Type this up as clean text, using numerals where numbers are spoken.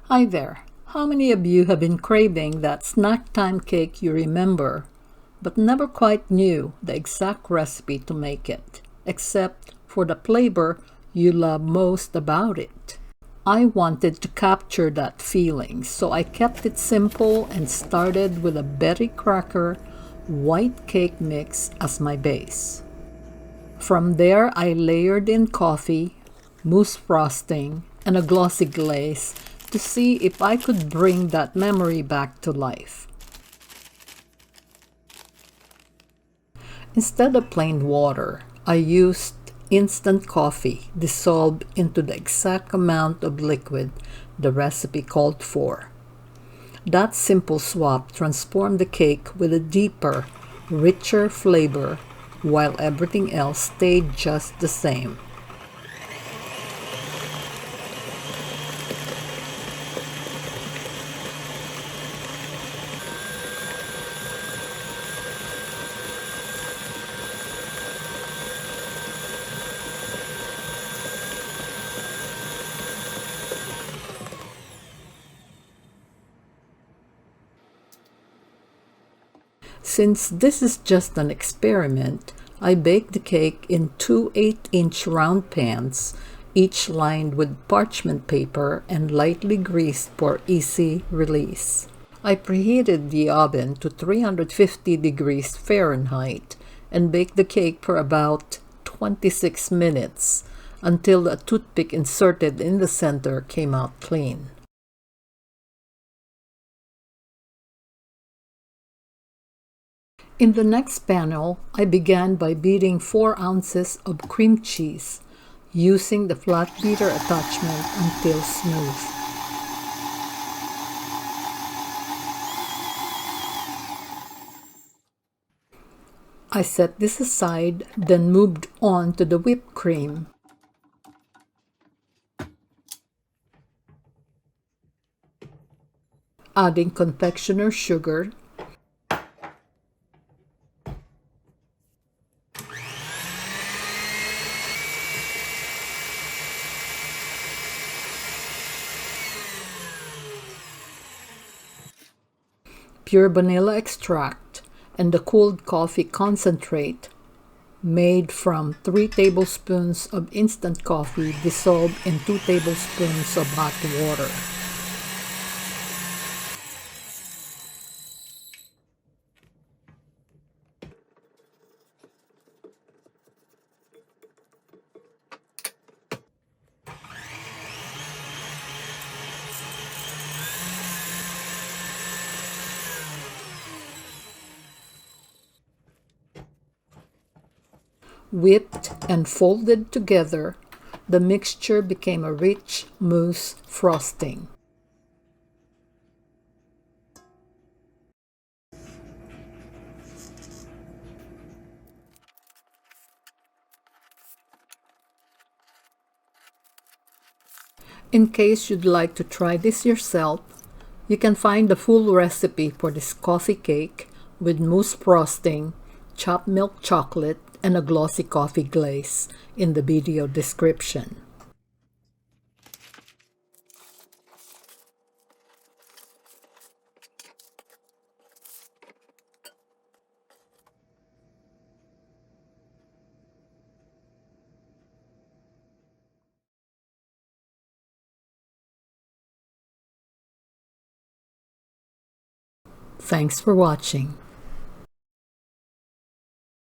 Hi there. How many of you have been craving that snack time cake you remember, but never quite knew the exact recipe to make it, except for the flavor you love most about it? I wanted to capture that feeling, so I kept it simple and started with a berry cracker white cake mix as my base. From there, I layered in coffee, mousse frosting, and a glossy glaze to see if I could bring that memory back to life. Instead of plain water, I used instant coffee dissolved into the exact amount of liquid the recipe called for. That simple swap transformed the cake with a deeper, richer flavor while everything else stayed just the same. Since this is just an experiment, I baked the cake in two 8-inch round pans, each lined with parchment paper and lightly greased for easy release. I preheated the oven to 350 degrees Fahrenheit and baked the cake for about 26 minutes until a toothpick inserted in the center came out clean. In the next panel, I began by beating 4 ounces of cream cheese, using the flat beater attachment until smooth. I set this aside, then moved on to the whipped cream. Adding confectioner's sugar, pure vanilla extract, and the cooled coffee concentrate made from 3 tablespoons of instant coffee dissolved in 2 tablespoons of hot water. Whipped and folded together, the mixture became a rich mousse frosting. In case you'd like to try this yourself, you can find the full recipe for this coffee cake with mousse frosting, chopped milk chocolate, and a glossy coffee glaze in the video description. Thanks for watching.